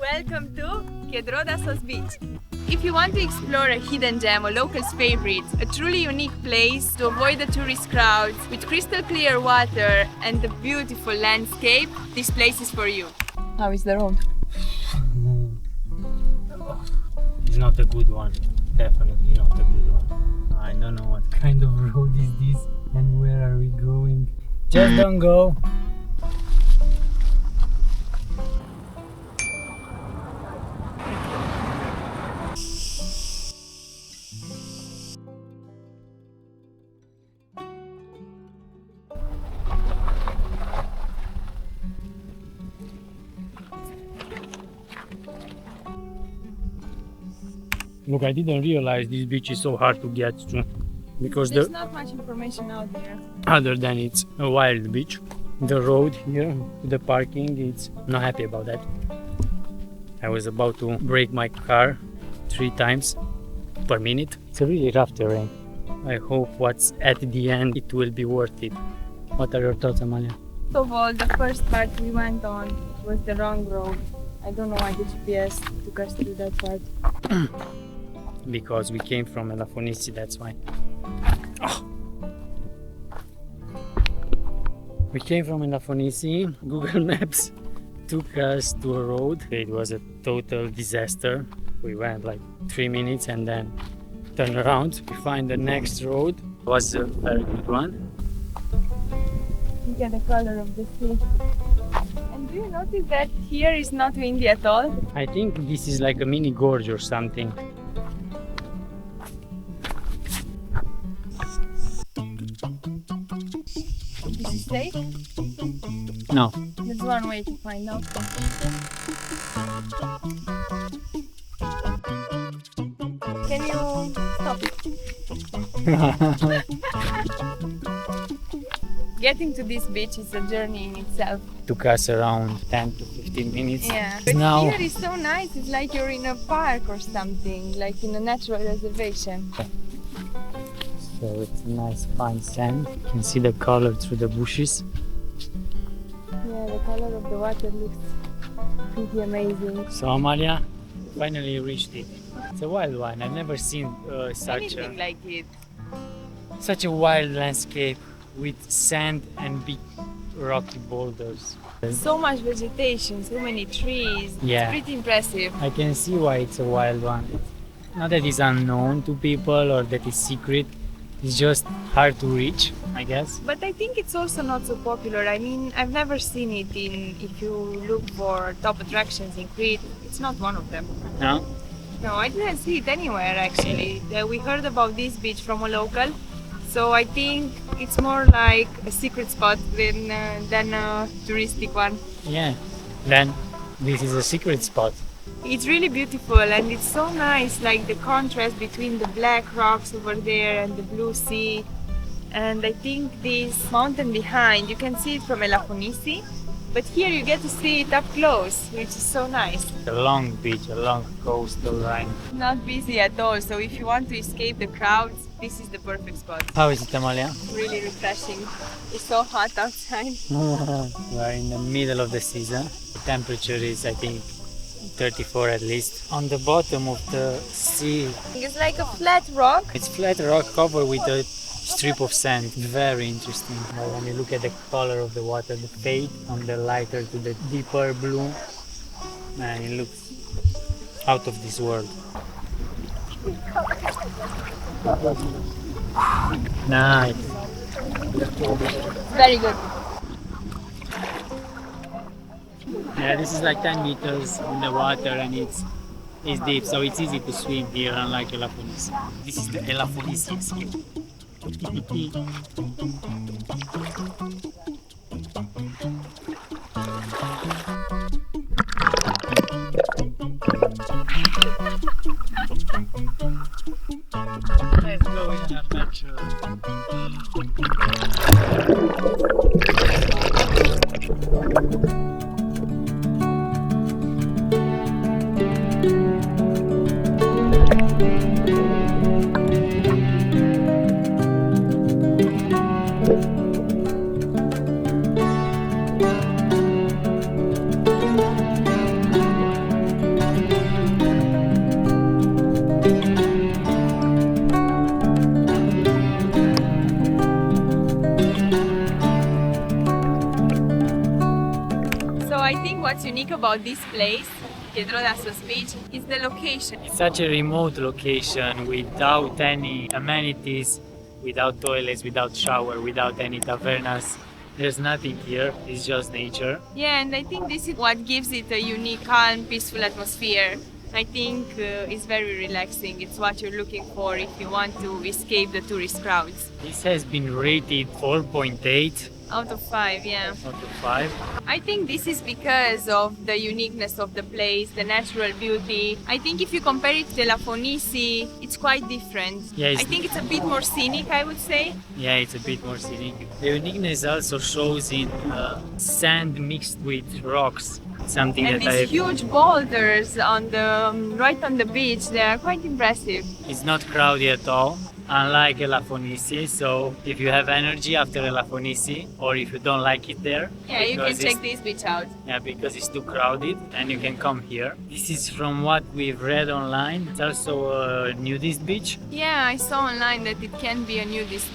Welcome to Kedrodassos Beach. If you want to explore a hidden gem or locals' favorite, a truly unique place to avoid the tourist crowds with crystal clear water and the beautiful landscape, this place is for you. How is the road? It's not a good one. Definitely not a good one. I don't know what kind of road is this and where are we going. Just don't go. Look, I didn't realize this beach is so hard to get to because There's not much information out there. other than it's a wild beach. The road here to the parking, it's not happy about that. I was about to brake my car 3 times per minute. It's a really rough terrain. I hope what's at the end it will be worth it. What are your thoughts, Amalia? First of all, the first part we went on was the wrong road. I don't know why the GPS took us through that part. Because we came from Elafonissi, that's why. Oh. We came from Elafonissi. Google Maps took us to a road. It was a total disaster. We went like 3 minutes and then turned around. We find the next road. It was a very good one. Look at the color of the sea. And do you notice that here is not windy at all? I think this is like a mini gorge or something. Is it safe? No. There's one way to find out. Can you stop? Getting to this beach is a journey in itself. Took us around 10 to 15 minutes. Yeah. But Now here is so nice. It's like you're in a park or something, like in a natural reservation. so it's a nice fine sand. You can see the color through the bushes. Yeah, the color of the water looks pretty amazing. So Amalia, finally reached it. It's a wild one. I've never seen Anything like it. such a wild landscape with sand and big rocky boulders. So much vegetation, so many trees. Yeah. It's pretty impressive. I can see why it's a wild one. Not that it's unknown to people or that it's secret. It's just hard to reach, I guess. But I think it's also not so popular. I mean, I've never seen it if you look for top attractions in Crete, it's not one of them. No? No, I didn't see it anywhere actually. We heard about this beach from a local, so I think it's more like a secret spot than a touristic one. Yeah. Then this is a secret spot. It's really beautiful and it's so nice, like the contrast between the black rocks over there and the blue sea. And I think this mountain behind, you can see it from Elafonissi, but here you get to see it up close, which is so nice. A long beach, a long coastal line. Not busy at all, so if you want to escape the crowds, this is the perfect spot. How is it, Amalia? Really refreshing. It's so hot outside. We are in the middle of the season. The temperature is, I think, 34 at least. On the bottom of the sea, It's like a flat rock. it's flat rock covered with a strip of sand. Very interesting. But when you look at the color of the water, the fade from the lighter to the deeper blue, man, it looks out of this world. Nice. Very good. Yeah, this is like 10 meters in the water and it's deep, so it's easy to swim here, unlike Elafonissi. This is the Elafonisi escape. Let's go in an adventure. what's unique about this place, Kedrodassos Beach, is the location. It's such a remote location without any amenities, without toilets, without shower, without any tavernas. There's nothing here, it's just nature. Yeah, and I think this is what gives it a unique, calm, peaceful atmosphere. I think it's very relaxing. It's what you're looking for if you want to escape the tourist crowds. This has been rated 4.8 Out of 5, yeah. out of 5. I think this is because of the uniqueness of the place, the natural beauty. I think if you compare it to Elafonissi, it's quite different. Yeah, I think it's a bit more scenic, I would say. Yeah, it's a bit more scenic. The uniqueness also shows in sand mixed with rocks. Something And that these huge boulders on the right on the beach, they are quite impressive. it's not crowded at all, unlike Elafonissi. So if you have energy after Elafonissi, or if you don't like it there, Yeah, you can because check it's- this beach out. Yeah, because it's too crowded, and you can come here. This is from what we've read online. It's also a nudist beach. Yeah, I saw online that it can be a nudist,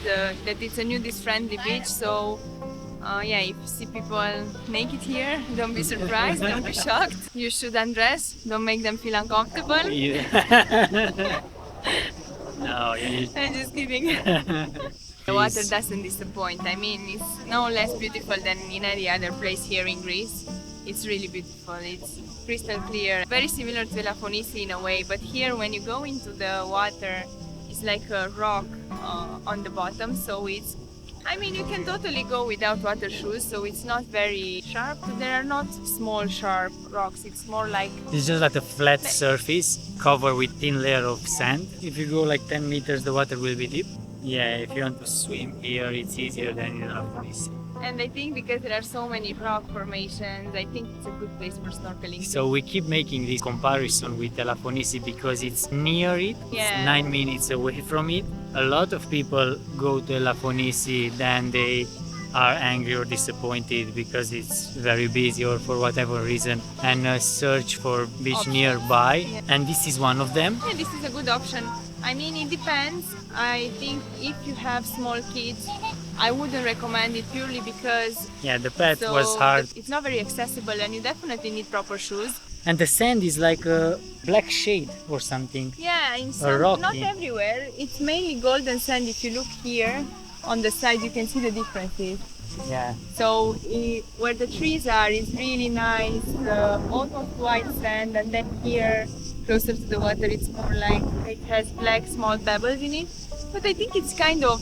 that it's a nudist-friendly beach. So, yeah, if you see people naked here, don't be surprised, don't be shocked. You should undress, don't make them feel uncomfortable. No, you I'm just kidding. The water doesn't disappoint. I mean, it's no less beautiful than in any other place here in Greece. It's really beautiful. It's crystal clear. Very similar to Elafonissi in a way, but here when you go into the water, it's like a rock on the bottom. So it's, I mean, you can totally go without water shoes, so it's not very sharp. There are not small sharp rocks. It's more like, It's just like a flat surface covered with thin layer of sand. If you go like 10 meters, the water will be deep. Yeah, if you want to swim here, it's easier than in Elafonissi. and I think because there are so many rock formations, I think it's a good place for snorkeling. So we keep making this comparison with Elafonissi because it's near it, Yeah. it's 9 minutes away from it. A lot of people go to Elafonissi, then they are angry or disappointed because it's very busy or for whatever reason, and search for beach Options. nearby. Yeah. And this is one of them. Yeah, this is a good option. I mean, it depends. I think if you have small kids, I wouldn't recommend it purely because Yeah, the path was hard, it's not very accessible and you definitely need proper shoes. and the sand is like a black shade or something. Yeah, in some, rocky. not everywhere. It's mainly golden sand. If you look here on the side, you can see the differences. Yeah. So where the trees are is really nice, almost white sand, and then here, closer to the water, it's more like it has black small pebbles in it. But I think it's kind of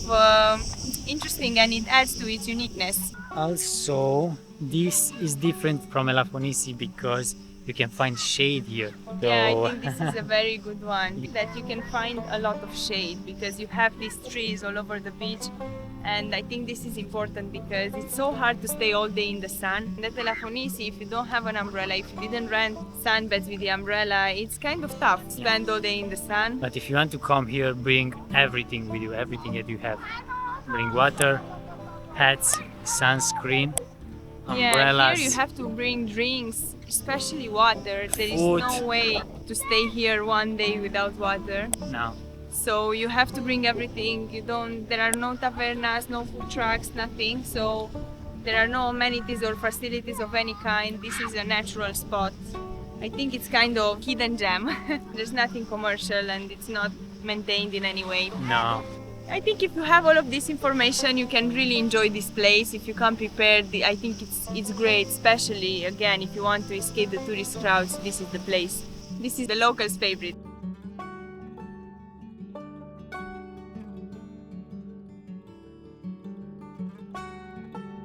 interesting and it adds to its uniqueness. Also, this is different from Elafonissi because you can find shade here. Yeah, I So- think this is a very good one. That you can find a lot of shade because you have these trees all over the beach. And I think this is important because it's so hard to stay all day in the sun. And at Elafonissi, if you don't have an umbrella, if you didn't rent sunbeds with the umbrella, it's kind of tough to spend all day in the sun. But if you want to come here, bring everything with you, everything that you have. Bring water, hats, sunscreen, Yeah, umbrellas. here you have to bring drinks, especially water. There is Food. no way to stay here one day without water. No. So you have to bring everything. There are no tavernas, no food trucks, nothing. So there are no amenities or facilities of any kind. This is a natural spot. I think it's kind of hidden gem. There's nothing commercial and it's not maintained in any way. No. I think if you have all of this information, you can really enjoy this place. If you come prepared, I think it's great, especially again if you want to escape the tourist crowds. This is the place. This is the locals' favorite.